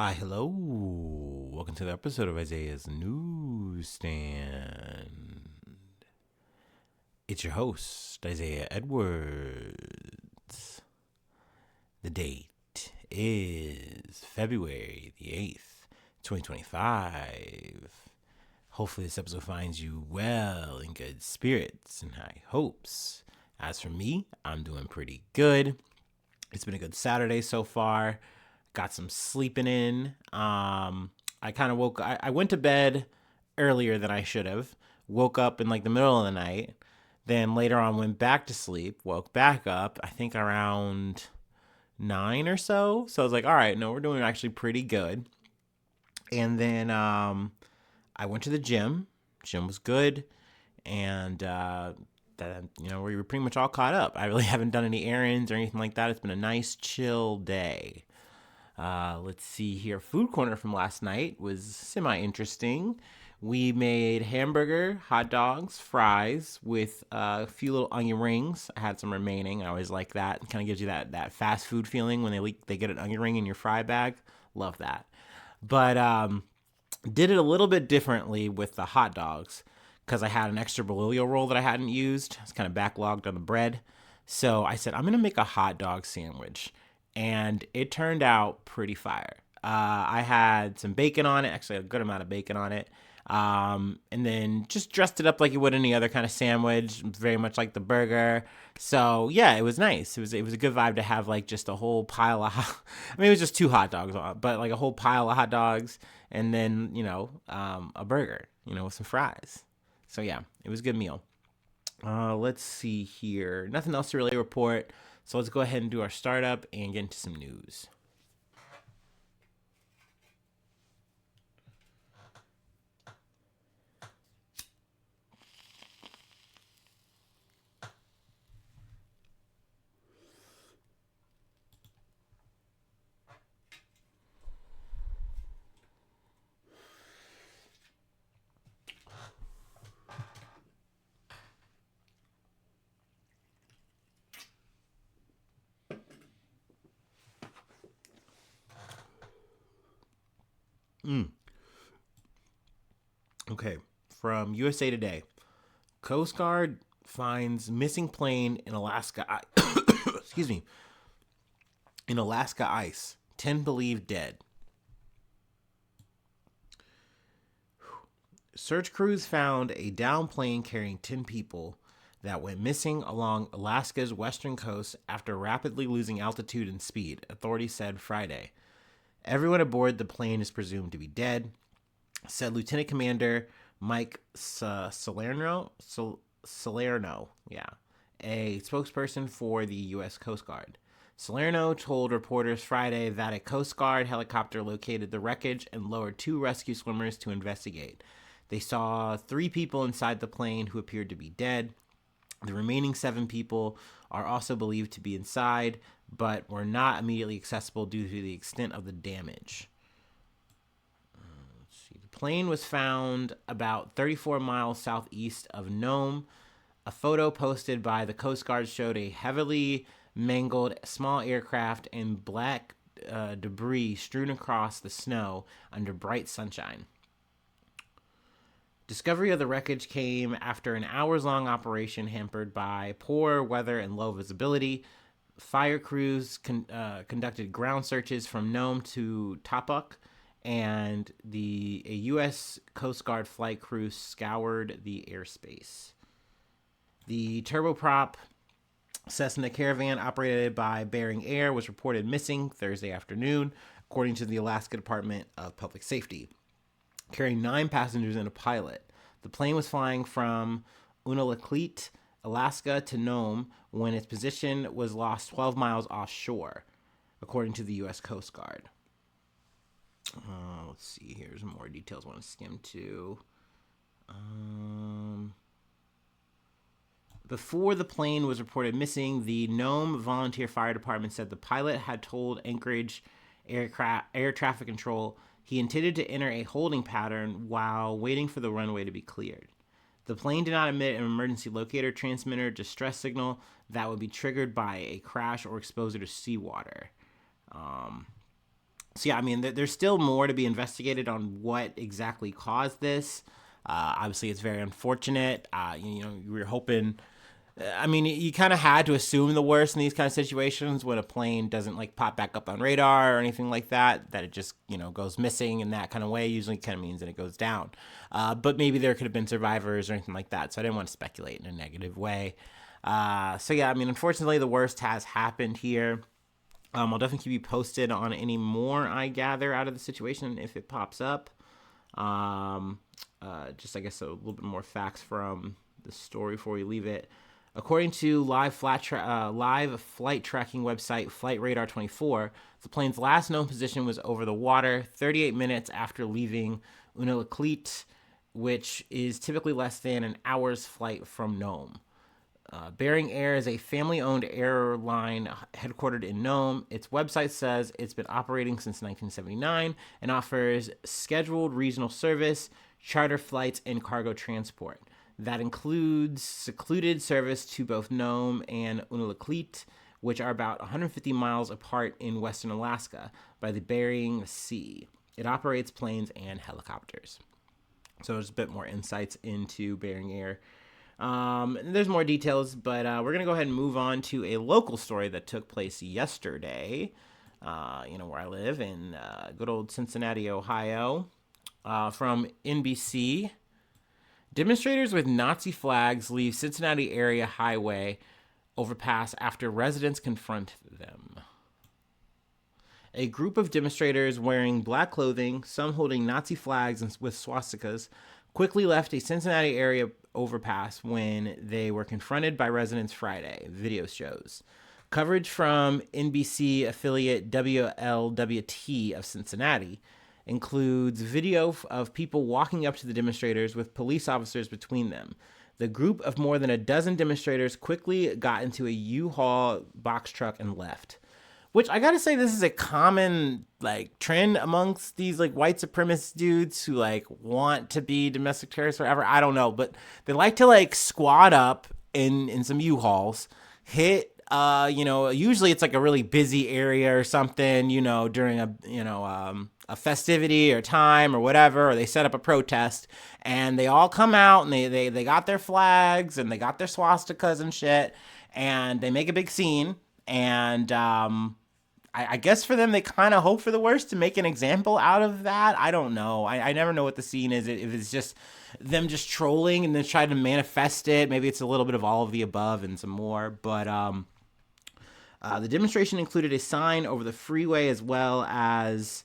Hi, hello. Welcome to the episode of Isaiah's Newsstand. It's your host, Isaiah Edwards. The date is February the 8th, 2025. Hopefully, this episode finds you well, in good spirits and high hopes. As for me, I'm doing pretty good. It's been a good Saturday so far. Got some sleeping in. I kind of I went to bed earlier than I should have. Woke up in like the middle of the night. Then later on went back to sleep. Woke back up, I think around 9 or so. So I was like, all right, no, we're doing actually pretty good. And then I went to the gym. Gym was good. And we were pretty much all caught up. I really haven't done any errands or anything like that. It's been a nice, chill day. Let's see here. Food corner from last night was semi-interesting. We made hamburger, hot dogs, fries with a few little onion rings. I had some remaining. I always like that. It kind of gives you that fast food feeling when they get an onion ring in your fry bag. Love that. But did it a little bit differently with the hot dogs because I had an extra bolillo roll that I hadn't used. It's kind of backlogged on the bread. So I said, I'm going to make a hot dog sandwich. And it turned out pretty fire. I had some bacon on it, actually a good amount of bacon on it. And then just dressed it up like you would any other kind of sandwich, very much like the burger. So yeah, it was nice. It was a good vibe to have like just a whole pile of, I mean, it was just two hot dogs, but like a whole pile of hot dogs, and then a burger, with some fries. So yeah, it was a good meal. Let's see here. Nothing else to really report. So let's go ahead and do our startup and get into some news. Okay, from USA Today. Coast Guard finds missing plane in Alaska. Excuse me. In Alaska ice. 10 believed dead. Search crews found a downed plane carrying 10 people that went missing along Alaska's western coast after rapidly losing altitude and speed, authorities said Friday. Everyone aboard the plane is presumed to be dead, said Lieutenant Commander Mike Salerno, a spokesperson for the U.S. Coast Guard. Salerno told reporters Friday that a Coast Guard helicopter located the wreckage and lowered two rescue swimmers to investigate. They saw 3 people inside the plane who appeared to be dead. The remaining 7 people are also believed to be inside, but were not immediately accessible due to the extent of the damage. The plane was found about 34 miles southeast of Nome. A photo posted by the Coast Guard showed a heavily mangled small aircraft and black debris strewn across the snow under bright sunshine. Discovery of the wreckage came after an hours-long operation hampered by poor weather and low visibility. Fire crews conducted ground searches from Nome to Tapuk, and a U.S. Coast Guard flight crew scoured the airspace. The turboprop Cessna Caravan, operated by Bering Air, was reported missing Thursday afternoon, according to the Alaska Department of Public Safety, carrying 9 passengers and a pilot. The plane was flying from Unalakleet, Alaska to Nome when its position was lost 12 miles offshore, according to the U.S. Coast Guard. Let's see. Here's more details I want to skim to. Before the plane was reported missing, the Nome Volunteer Fire Department said the pilot had told Anchorage Air Traffic Control he intended to enter a holding pattern while waiting for the runway to be cleared. The plane did not emit an emergency locator transmitter distress signal that would be triggered by a crash or exposure to seawater. So yeah, I mean, there's still more to be investigated on what exactly caused this. Obviously, it's very unfortunate. You were hoping. I mean, you kind of had to assume the worst in these kind of situations when a plane doesn't like pop back up on radar or anything like that. That it just goes missing in that kind of way. Usually, kind of means that it goes down. But maybe there could have been survivors or anything like that. So I didn't want to speculate in a negative way. So yeah, I mean, unfortunately, the worst has happened here. I'll definitely keep you posted on any more I gather out of the situation if it pops up. Just, I guess, a little bit more facts from the story before we leave it. According to live flight tracking website Flight Radar 24, the plane's last known position was over the water 38 minutes after leaving Unalakleet, which is typically less than an hour's flight from Nome. Bering Air is a family-owned airline headquartered in Nome. Its website says it's been operating since 1979 and offers scheduled regional service, charter flights, and cargo transport. That includes secluded service to both Nome and Unalakleet, which are about 150 miles apart in western Alaska by the Bering Sea. It operates planes and helicopters. So there's a bit more insights into Bering Air. There's more details, but we're going to go ahead and move on to a local story that took place yesterday, where I live in good old Cincinnati, Ohio, from NBC. Demonstrators with Nazi flags leave Cincinnati area highway overpass after residents confront them. A group of demonstrators wearing black clothing, some holding Nazi flags with swastikas, quickly left a Cincinnati area overpass when they were confronted by residents Friday, video shows. Coverage from NBC affiliate WLWT of Cincinnati includes video of people walking up to the demonstrators with police officers between them. The group of more than a dozen demonstrators quickly got into a U-Haul box truck and left. Which I gotta say, this is a common trend amongst these white supremacist dudes who want to be domestic terrorists or whatever. I don't know, but they like to squat up in some U-Hauls, hit usually it's a really busy area or something, during a festivity or time or whatever, or they set up a protest and they all come out and they got their flags and they got their swastikas and shit and they make a big scene and I guess for them, they kind of hope for the worst to make an example out of that. I don't know. I never know what the scene is. If it's just them just trolling and then trying to manifest it. Maybe it's a little bit of all of the above and some more. But the demonstration included a sign over the freeway as well as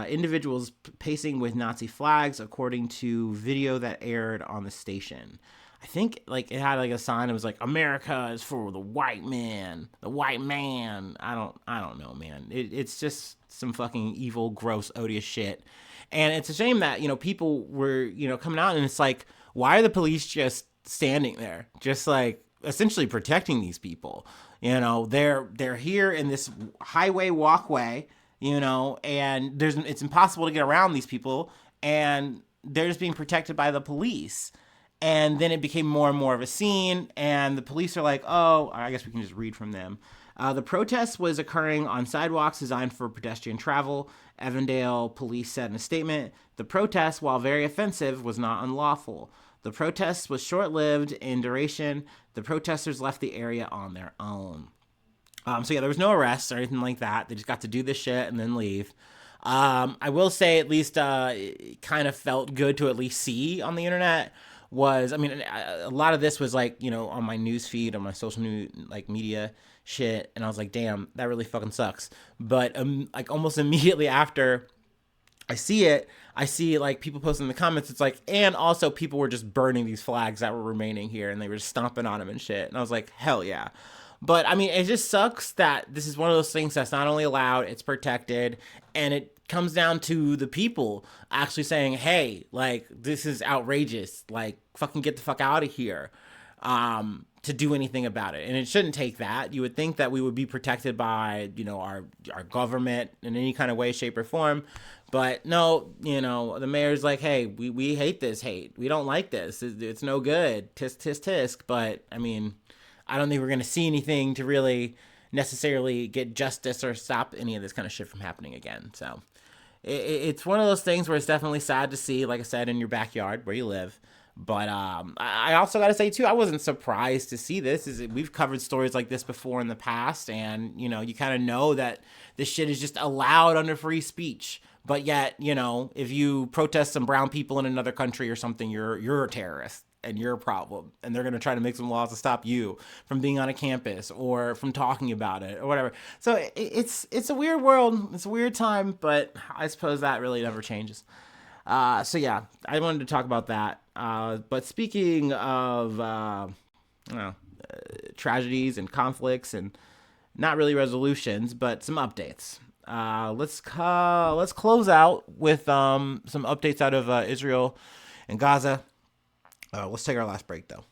individuals pacing with Nazi flags, according to video that aired on the station. I think it had a sign that was America is for the white man, the white man. I don't know, man. It's just some fucking evil, gross, odious shit. And it's a shame that, people were, coming out and it's why are the police just standing there? Just essentially protecting these people. They're here in this highway walkway, and it's impossible to get around these people and they're just being protected by the police. And then it became more and more of a scene, and the police are oh, I guess we can just read from them. The protest was occurring on sidewalks designed for pedestrian travel. Avondale police said in a statement, the protest, while very offensive, was not unlawful. The protest was short-lived in duration. The protesters left the area on their own. So yeah, there was no arrests or anything like that. They just got to do this shit and then leave. I will say at least it kind of felt good to at least see on the internet. A lot of this was on my news feed, on my social media shit, and I was damn, that really fucking sucks. But almost immediately after I see it, I see people posting in the comments, it's and also people were just burning these flags that were remaining here, and they were just stomping on them and shit, and I was hell yeah. But it just sucks that this is one of those things that's not only allowed, it's protected, and it comes down to the people actually saying, hey, this is outrageous, fucking get the fuck out of here, to do anything about it. And it shouldn't take that. You would think that we would be protected by, our government in any kind of way, shape, or form. But no, the mayor's hey, we hate this hate. We don't like this. It's no good. Tisk, tisk, tisk. But, I don't think we're going to see anything to really necessarily get justice or stop any of this kind of shit from happening again. So it's one of those things where it's definitely sad to see, like I said, in your backyard where you live. But I also got to say too, I wasn't surprised to see this. Is we've covered stories like this before in the past, and you kind of know that this shit is just allowed under free speech. But yet, if you protest some brown people in another country or something, you're a terrorist and you're a problem, and they're going to try to make some laws to stop you from being on a campus or from talking about it or whatever. So it's a weird world. It's a weird time, but I suppose that really never changes. So yeah, I wanted to talk about that. But speaking of tragedies and conflicts and not really resolutions, but some updates. Let's close out with some updates out of Israel and Gaza. Let's take our last break though.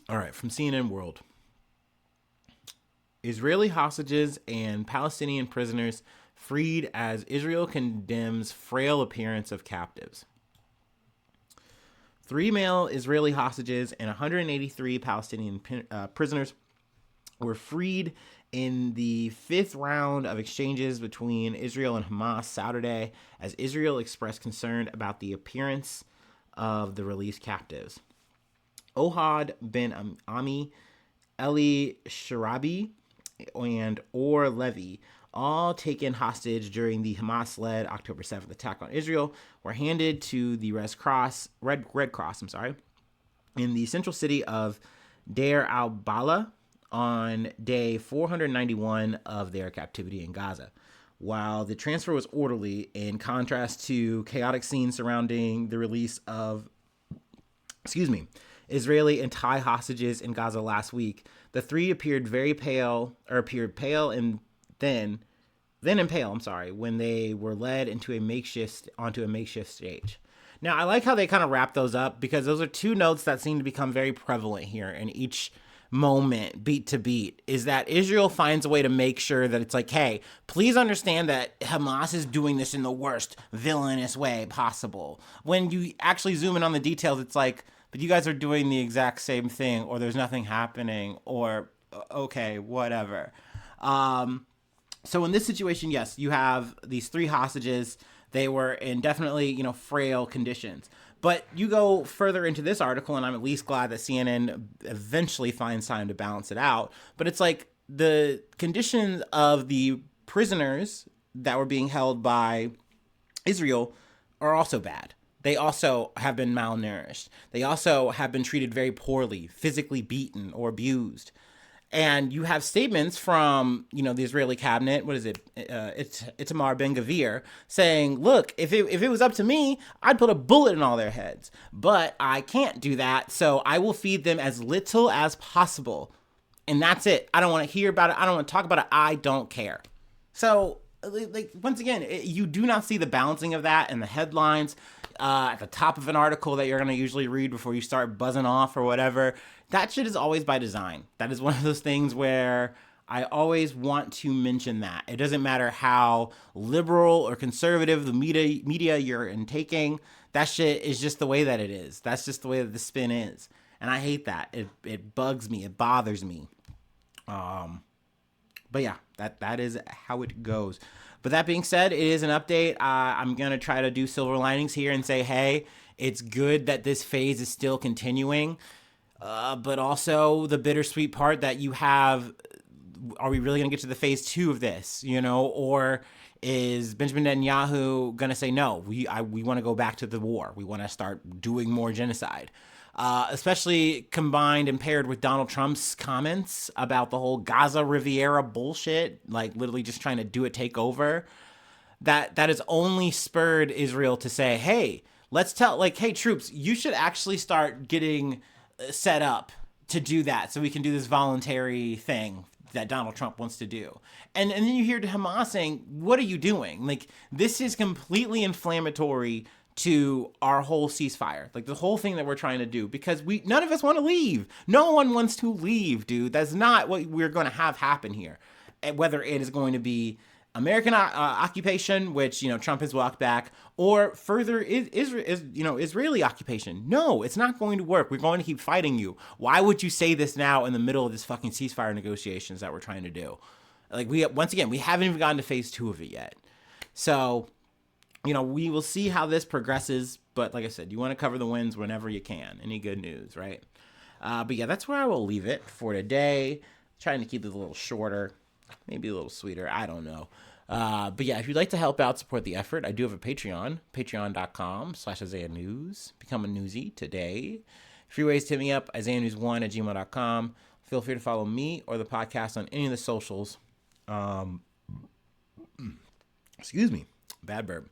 All right, from CNN World. Israeli hostages and Palestinian prisoners freed as Israel condemns frail appearance of captives. 3 male Israeli hostages and 183 Palestinian prisoners were freed in the fifth round of exchanges between Israel and Hamas Saturday, as Israel expressed concern about the appearance of the released captives. Ohad Ben Ami, Eli Sharabi, and Or Levy, all taken hostage during the Hamas-led October 7th attack on Israel, were handed to the Red Cross, in the central city of Deir al-Bala on day 491 of their captivity in Gaza. While the transfer was orderly, in contrast to chaotic scenes surrounding the release of, Israeli and Thai hostages in Gaza last week, the three appeared pale and thin and pale, when they were led onto a makeshift stage. Now, I like how they kind of wrap those up, because those are two notes that seem to become very prevalent here in each moment, beat to beat, is that Israel finds a way to make sure that it's like, hey, please understand that Hamas is doing this in the worst villainous way possible. When you actually zoom in on the details, it's like, but you guys are doing the exact same thing, or there's nothing happening, or okay, whatever. So in this situation, yes, you have these 3 hostages. They were in definitely, frail conditions. But you go further into this article, and I'm at least glad that CNN eventually finds time to balance it out. But it's like the conditions of the prisoners that were being held by Israel are also bad. They also have been malnourished. They also have been treated very poorly, physically beaten or abused. And you have statements from, the Israeli cabinet, what is it? It's Itamar Ben-Gvir, saying, look, if it was up to me, I'd put a bullet in all their heads. But I can't do that, so I will feed them as little as possible. And that's it. I don't want to hear about it. I don't want to talk about it. I don't care. So, once again, you do not see the balancing of that in the headlines. At the top of an article that you're going to usually read before you start buzzing off or whatever. That shit is always by design. That is one of those things where I always want to mention that. It doesn't matter how liberal or conservative the media you're intaking. That shit is just the way that it is. That's just the way that the spin is. And I hate that. It bugs me. It bothers me. But yeah, that is how it goes. But that being said, it is an update. I'm going to try to do silver linings here and say, hey, it's good that this phase is still continuing. But also the bittersweet part that you have, are we really going to get to the phase 2 of this, or is Benjamin Netanyahu going to say, no, we want to go back to the war. We want to start doing more genocide. Especially combined and paired with Donald Trump's comments about the whole Gaza Riviera bullshit, like literally just trying to do a takeover, that has only spurred Israel to say, hey, let's hey, troops, you should actually start getting set up to do that so we can do this voluntary thing that Donald Trump wants to do. And then you hear Hamas saying, what are you doing? Like, this is completely inflammatory to our whole ceasefire, like the whole thing that we're trying to do, because none of us want to leave. No one wants to leave, dude. That's not what we're going to have happen here. And whether it is going to be American occupation, which, Trump has walked back, or further Israeli occupation. No, it's not going to work. We're going to keep fighting you. Why would you say this now in the middle of this fucking ceasefire negotiations that we're trying to do? Like, we haven't even gotten to phase 2 of it yet. So, we will see how this progresses. But like I said, you want to cover the wins whenever you can. Any good news, right? But yeah, that's where I will leave it for today. Trying to keep it a little shorter, maybe a little sweeter. I don't know. But yeah, if you'd like to help out, support the effort, I do have a Patreon, patreon.com/Isaiah News. Become a newsie today. Free ways to hit me up, IsaiahNews1@gmail.com. Feel free to follow me or the podcast on any of the socials. Excuse me. Bad burp.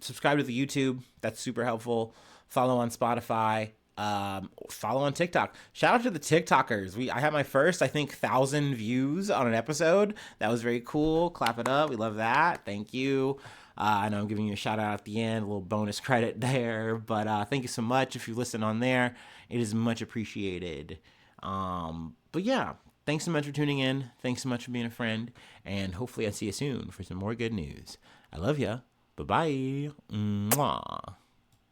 Subscribe to the YouTube. That's super helpful. Follow on Spotify. Follow on TikTok. Shout out to the TikTokers. I had my first, 1,000 views on an episode. That was very cool. Clap it up. We love that. Thank you. I know I'm giving you a shout out at the end, a little bonus credit there, but thank you so much. If you listen on there, it is much appreciated. But yeah, thanks so much for tuning in. Thanks so much for being a friend, and hopefully I see you soon for some more good news. I love ya. Bye-bye. Mwah.